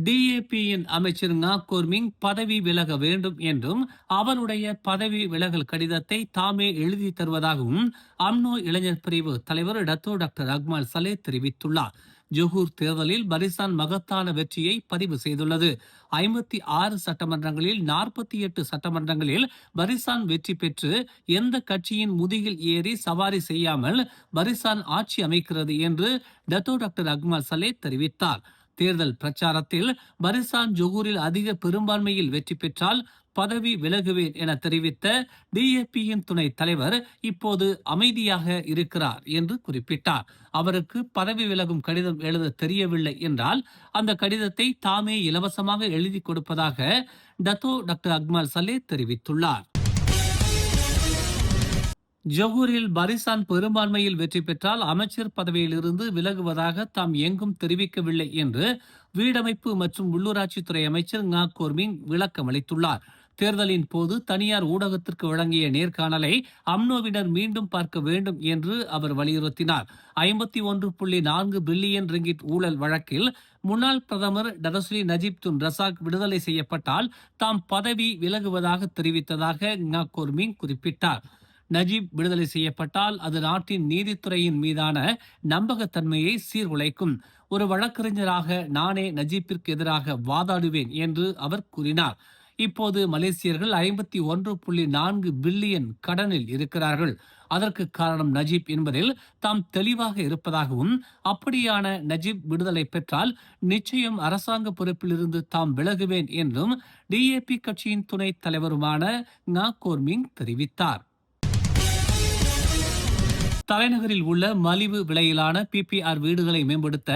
டிஏபியின் அமைச்சர் கோர்மிங் பதவி விலக வேண்டும் என்றும் அவருடைய பதவி விலகல் கடிதத்தை தாமே எழுதி தருவதாகவும் அம்னோ இளைஞர் பிரிவு தலைவர் டத்தோ டாக்டர் அக்மல் சலே தெரிவித்துள்ளார். ஜொஹூர் தேர்தலில் பரிசான் மகத்தான வெற்றியை பதிவு செய்துள்ளது. 56 சட்டமன்றங்களில் 48 சட்டமன்றங்களில் பரிசான் வெற்றி பெற்று எந்த கட்சியின் முதுகில் ஏறி சவாரி செய்யாமல் பரிசான் ஆட்சி அமைக்கிறது என்று டத்தோ டாக்டர் அக்மல் சலே தெரிவித்தார். தேர்தல் பிரச்சாரத்தில் பரிசான் ஜொஹூரில் அதிக பெரும்பான்மையில் வெற்றி பெற்றால் பதவி விலகுவேன் என தெரிவித்த டிஏபியின் துணை தலைவர் இப்போது அமைதியாக இருக்கிறார் என்று குறிப்பிட்டார். அவருக்கு பதவி விலகும் கடிதம் எழுத தெரியவில்லை என்றால் அந்த கடிதத்தை தாமே இலவசமாக எழுதி கொடுப்பதாக டத்தோ டாக்டர் அக்மல் சலே தெரிவித்துள்ளார். ஜொஹூரில் பரிசான் பெரும்பான்மையில் வெற்றி பெற்றால் அமைச்சர் பதவியிலிருந்து விலகுவதாக தாம் எங்கும் தெரிவிக்கவில்லை என்று வீடமைப்பு மற்றும் உள்ளூராட்சித்துறை அமைச்சர் கோர்மிங் விளக்கம் அளித்துள்ளார். தேர்தலின் போது தனியார் ஊடகத்திற்கு வழங்கிய நேர்காணலை அம்னோவினர் மீண்டும் பார்க்க வேண்டும் என்று அவர் வலியுறுத்தினார். 51.4 பில்லியன் ரிங்கிட் ஊழல் வழக்கில் முன்னாள் பிரதமர் டதஸ்ரீ நஜீப் துன் ரசாக் விடுதலை செய்யப்பட்டால் தாம் பதவி விலகுவதாக தெரிவித்ததாக கோர்மிங் குறிப்பிட்டார். நஜீப் விடுதலை செய்யப்பட்டால் அது நாட்டின் நீதித்துறையின் மீதான நம்பகத்தன்மையை சீர்குலைக்கும். ஒரு வழக்கறிஞராக நானே நஜீப்பிற்கு எதிராக வாதாடுவேன் என்று அவர் கூறினார். இப்போது மலேசியர்கள் 51.4 பில்லியன் கடனில் இருக்கிறார்கள். அதற்கு காரணம் நஜீப் என்பதில் தாம் தெளிவாக இருப்பதாகவும் அப்படியான நஜீப் விடுதலை பெற்றால் நிச்சயம் அரசாங்க பொறுப்பிலிருந்து தாம் விலகுவேன் என்றும் டிஏபி கட்சியின் துணை தலைவருமான கோர்மிங் தெரிவித்தார். தலைநகரில் உள்ள மலிவு விலையிலான பிபிஆர் வீடுகளை மேம்படுத்த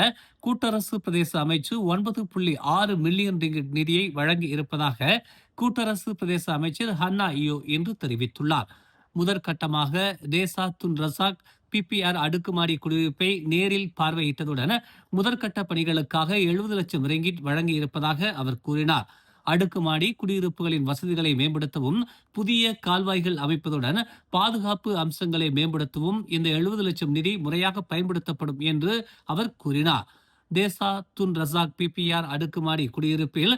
கூட்டரசு பிரதேச அமைச்சு 9.6 மில்லியன் ரிங்கிட் நிதியை வழங்கி இருப்பதாக கூட்டரசு பிரதேச அமைச்சர் ஹன்னா இயோ என்று தெரிவித்துள்ளார். முதற்கட்டமாக தேசா துன் ரசாக் பிபிஆர் அடுக்குமாடி குடியிருப்பை நேரில் பார்வையிட்டதுடன் முதற்கட்ட பணிகளுக்காக 70 லட்சம் ரிங்கிட் வழங்கி இருப்பதாக அவர் கூறினார். அடுக்குமாடி குடியிருப்புகளின் வசதிகளை மேம்படுத்தவும் புதிய கால்வாய்கள் அமைப்பதுடன் பாதுகாப்பு அம்சங்களை மேம்படுத்தவும் இந்த 70 லட்சம் நிதி முறையாக பயன்படுத்தப்படும் என்று அவர் கூறினார். தேசா துன் ரசாக் பிபிஆர் அடுக்குமாடி குடியிருப்பில்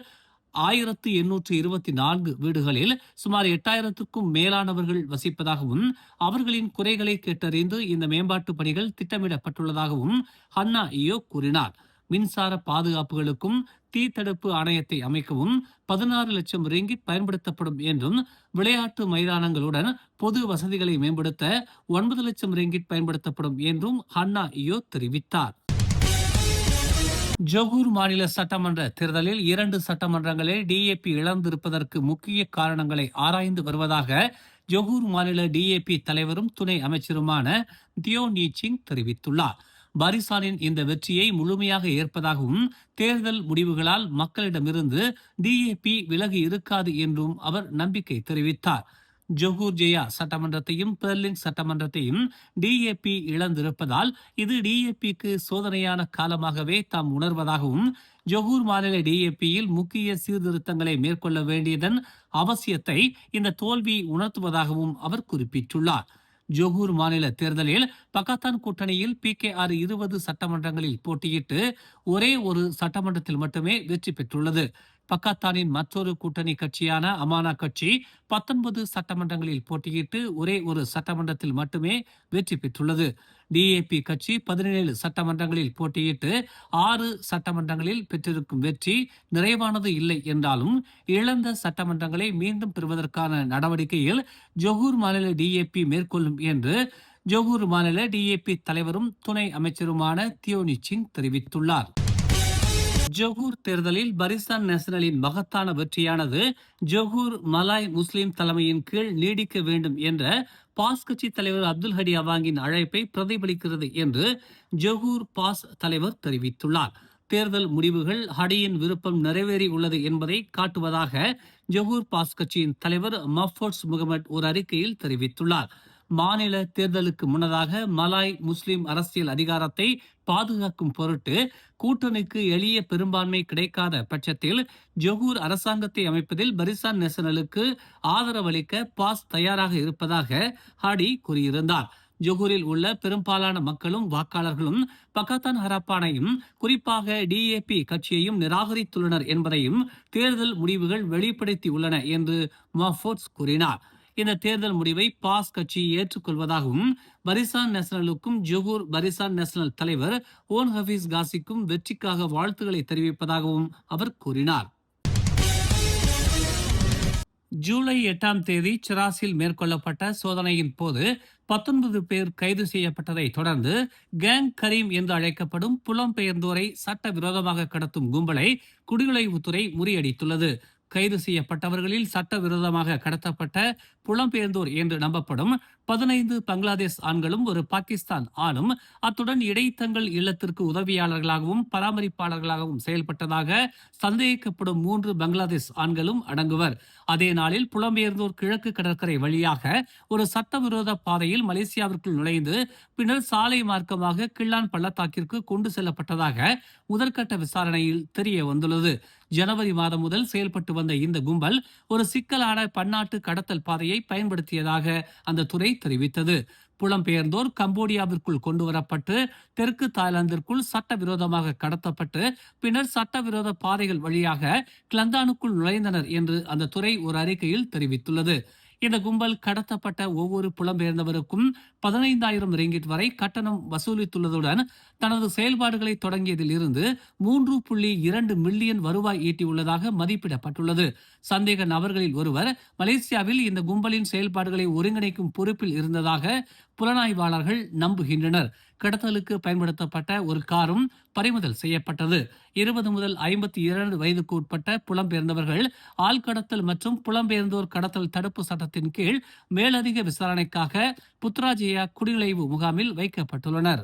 1824 வீடுகளில் சுமார் 8000க்கும் மேலானவர்கள் வசிப்பதாகவும் அவர்களின் குறைகளை கேட்டறிந்து இந்த மேம்பாட்டு பணிகள் திட்டமிடப்பட்டுள்ளதாகவும் ஹன்னா இயோ கூறினார். மின்சார பாதுகாப்புகளுக்கும் தீ தடுப்பு ஆணையத்தை அமைக்கவும் 16 லட்சம் ரிங்கிட் பயன்படுத்தப்படும் என்றும் விளையாட்டு மைதானங்களுடன் பொது வசதிகளை மேம்படுத்த 9 லட்சம் ரிங்கிட் பயன்படுத்தப்படும் என்றும் ஹன்னா இயோ தெரிவித்தார். ஜொஹூர் மாநில சட்டமன்ற தேர்தலில் 2 சட்டமன்றங்களை டிஏபி இழந்திருப்பதற்கு முக்கிய காரணங்களை ஆராய்ந்து வருவதாக ஜொஹூர் மாநில டிஏபி தலைவரும் துணை அமைச்சருமான தியோ நீச்சிங் தெரிவித்துள்ளார். பரிசானின் இந்த வெற்றியை முழுமையாக ஏற்பதாகவும் தேர்தல் முடிவுகளால் மக்களிடமிருந்து டிஏபி விலகி இருக்காது என்றும் அவர் நம்பிக்கை தெரிவித்தார். ஜொஹூர் ஜெயா சட்டமன்றத்தையும் பெர்லின் சட்டமன்றத்தையும் டிஏபி இழந்திருப்பதால் இது டிஏபிக்கு சோதனையான காலமாகவே தாம் உணர்வதாகவும் ஜொஹூர் மாநில டிஏபியில் முக்கிய சீர்திருத்தங்களை மேற்கொள்ள வேண்டியதன் அவசியத்தை இந்த தோல்வி உணர்த்துவதாகவும் அவர் குறிப்பிட்டுள்ளார். ஜொஹூர் மாநில தேர்தலில் பக்காத்தான் கூட்டணியில் PKR 20 சட்டமன்றங்களில் போட்டியிட்டு ஒரே ஒரு சட்டமன்றத்தில் மட்டுமே வெற்றி பெற்றுள்ளது. பக்காத்தானின் மற்றொரு கூட்டணி கட்சியான அமானா கட்சி 19 சட்டமன்றங்களில் போட்டியிட்டு ஒரே ஒரு சட்டமன்றத்தில் மட்டுமே வெற்றி பெற்றுள்ளது. டிஏபி கட்சி 17 சட்டமன்றங்களில் போட்டியிட்டு 6 சட்டமன்றங்களில் பெற்றிருக்கும் வெற்றி நிறைவானது இல்லை என்றாலும் இழந்த சட்டமன்றங்களை மீண்டும் பெறுவதற்கான நடவடிக்கையில் ஜொஹூர் மாநில டிஏபி மேற்கொள்ளும் என்று ஜொஹூர் மாநில டிஏபி தலைவரும் துணை அமைச்சருமான தியோ நீச்சிங் தெரிவித்துள்ளார். ஜொஹூர் தேர்தலில் பரிசான் நேஷனலின் மகத்தான வெற்றியானது ஜொஹூர் மலாய் முஸ்லிம் தலைமையின் கீழ் நீடிக்க வேண்டும் என்ற பாஸ் கட்சி தலைவர் அப்துல் ஹடி அவாங்கின் அழைப்பை பிரதிபலிக்கிறது என்று ஜொஹூர் பாஸ் தலைவர் தெரிவித்துள்ளார். தேர்தல் முடிவுகள் ஹடியின் விருப்பம் நிறைவேறி உள்ளது என்பதை காட்டுவதாக ஜொஹூர் பாஸ் கட்சியின் தலைவர் மஃபோர்ட்ஸ் முகமது ஒரு அறிக்கையில் தெரிவித்துள்ளார். மாநில தேர்தலுக்கு முன்னதாக மலாய் முஸ்லிம் அரசியல் அதிகாரத்தை பாதுகாக்கும் பொருட்டு கூட்டணிக்கு எளிய பெரும்பான்மை கிடைக்காத பட்சத்தில் ஜொஹூர் அரசாங்கத்தை அமைப்பதில் பரிசான் நேஷனலுக்கு ஆதரவளிக்க பாஸ் தயாராக இருப்பதாக ஹாடி கூறியிருந்தார். ஜொகூரில் உள்ள பெரும்பாலான மக்களும் வாக்காளர்களும் பக்கத்தான் ஹராப்பானையும் குறிப்பாக டிஏபி கட்சியையும் நிராகரித்துள்ளனர் என்பதையும் தேர்தல் முடிவுகள் வெளிப்படுத்தியுள்ளன என்று மஃபோட்ஸ் கூறினார். இந்த தேர்தல் முடிவை பாஸ் கட்சி ஏற்றுக்கொள்வதாகவும் பரிசான் நேஷனலுக்கும் ஜொகூர் பரிசான் நேஷனல் தலைவர் ஓன் ஹபீஸ் காசிக்கும் வெற்றிக்காக வாழ்த்துக்களை தெரிவிப்பதாகவும் அவர் கூறினார். ஜூலை 8ஆம் தேதி சிராஸில் மேற்கொள்ளப்பட்ட சோதனையின் போது 19 பேர் கைது செய்யப்பட்டதை தொடர்ந்து கேங் கரீம் என்று அழைக்கப்படும் புலம்பெயர்ந்தோரை சட்டவிரோதமாக கடத்தும் கும்பலை குடிநுழைவுத்துறை முறியடித்துள்ளது. கைது செய்யப்பட்டவர்களில் சட்டவிரோதமாக கடத்தப்பட்ட புலம்பெயர்ந்தோர் என்று நம்பப்படும் 15 பங்களாதேஷ் ஆண்களும் ஒரு பாகிஸ்தான் ஆணும் அத்துடன் இடைத்தங்கள் இல்லத்திற்கு உதவியாளர்களாகவும் பராமரிப்பாளர்களாகவும் செயல்பட்டதாக சந்தேகிக்கப்படும் 3 பங்களாதேஷ் ஆண்களும் அடங்குவர். அதே நாளில் புலம்பெயர்ந்தோர் கிழக்கு கடற்கரை வழியாக ஒரு சட்டவிரோத பாதையில் மலேசியாவிற்குள் நுழைந்து பின்னர் சாலை மார்க்கமாக கிள்ளான் பள்ளத்தாக்கிற்கு கொண்டு செல்லப்பட்டதாக முதற்கட்ட விசாரணையில் தெரிய வந்துள்ளது. ஜனவரி மாதம் முதல் செயல்பட்டு வந்த இந்த கும்பல் ஒரு சிக்கலான பன்னாட்டு கடத்தல் பாதையை பயன்படுத்தியதாக அந்த துறை தெரிவித்தது. புலம்பெயர்ந்தோர் கம்போடியாவிற்குள் கொண்டு வரப்பட்டு தெற்கு தாய்லாந்திற்குள் சட்டவிரோதமாக கடத்தப்பட்டு பின்னர் சட்டவிரோத பாதைகள் வழியாக கிளந்தானுக்குள் நுழைந்தனர் என்று அந்த துறை ஒரு அறிக்கையில் தெரிவித்துள்ளது. இந்த கும்பல் கடத்தப்பட்ட ஒவ்வொரு புலம்பெயர்ந்தவருக்கும் 15,000 ரிங்கிட் வரை கட்டணம் வசூலித்துள்ளதுடன் தனது செயல்பாடுகளை தொடங்கியதில் இருந்து 3.2 மில்லியன் வருவாய் ஈட்டியுள்ளதாக மதிப்பிடப்பட்டுள்ளது. சந்தேக நபர்களில் ஒருவர் மலேசியாவில் இந்த கும்பலின் செயல்பாடுகளை ஒருங்கிணைக்கும் பொறுப்பில் இருந்ததாக புலனாய்வாளர்கள் நம்புகின்றனர். கடத்தலுக்கு பயன்படுத்தப்பட்ட ஒரு காரும் பறிமுதல் செய்யப்பட்டது. 20 முதல் 52 வயதுக்கு உட்பட்ட புலம்பெயர்ந்தவர்கள் ஆழ்கடத்தல் மற்றும் புலம்பெயர்ந்தோர் கடத்தல் தடுப்பு சட்டத்தின் கீழ் மேலதிக விசாரணைக்காக புத்ராஜயா குடிநுழைவு முகாமில் வைக்கப்பட்டுள்ளனர்.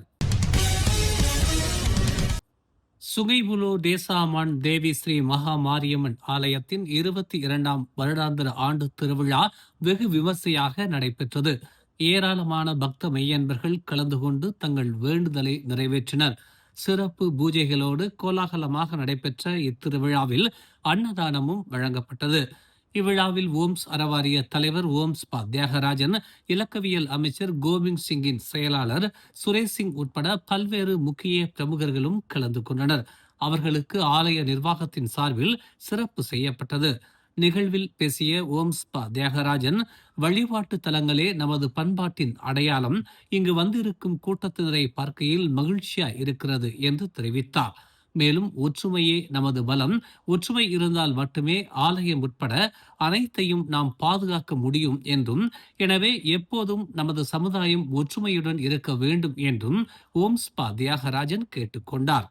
சுங்கைபுலோ தேசாமான் தேவி ஸ்ரீ மகா மாரியம்மன் ஆலயத்தின் 22ஆம் வருடாந்திர ஆண்டு திருவிழா வெகு விமர்சையாக நடைபெற்றது. ஏராளமான பக்த மெய்யன்பர்கள் கலந்து கொண்டு தங்கள் வேண்டுதலை நிறைவேற்றினர். சிறப்பு பூஜைகளோடு கோலாகலமாக நடைபெற்ற இத்திருவிழாவில் அன்னதானமும் வழங்கப்பட்டது. இவ்விழாவில் ஓம்ஸ் அறவாரிய தலைவர் ஓம்ஸ் பா தியாகராஜன், இலக்கவியல் அமைச்சர் கோவிந்த் சிங்கின் செயலாளர் சுரேஷ் சிங் உட்பட பல்வேறு முக்கிய பிரமுகர்களும் கலந்து கொண்டனர். அவர்களுக்கு ஆலய நிர்வாகத்தின் சார்பில் சிறப்பு செய்யப்பட்டது. நிகழ்வில் பேசிய ஓம்ஸ் பா தியாகராஜன், வழிபாட்டு தலங்களே நமது பண்பாட்டின் அடையாளம். இங்கு வந்திருக்கும் கூட்டத்தினரை பார்க்கையில் மகிழ்ச்சியா இருக்கிறது என்று தெரிவித்தார். மேலும் ஒற்றுமையே நமது பலம், ஒற்றுமை இருந்தால் மட்டுமே ஆலயம் உட்பட அனைத்தையும் நாம் பாதுகாக்க முடியும் என்றும், எனவே எப்போதும் நமது சமுதாயம் ஒற்றுமையுடன் இருக்க வேண்டும் என்றும் ஓம்ஸ் பா தியாகராஜன் கேட்டுக்கொண்டார்.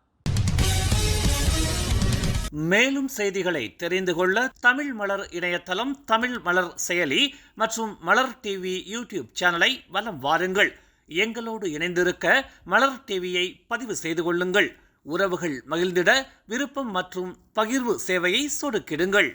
மேலும் செய்திகளை தெரிந்து கொள்ள தமிழ் மலர் இணையதளம், தமிழ் மலர் செயலி மற்றும் மலர் டிவி யூடியூப் சேனலை வலம் வாருங்கள். எங்களோடு இணைந்திருக்க மலர் டிவியை பதிவு செய்து கொள்ளுங்கள். உறவுகள் மகிழ்ந்திட விருப்பம் மற்றும் பகிர்வு சேவையை சொடுக்கிடுங்கள்.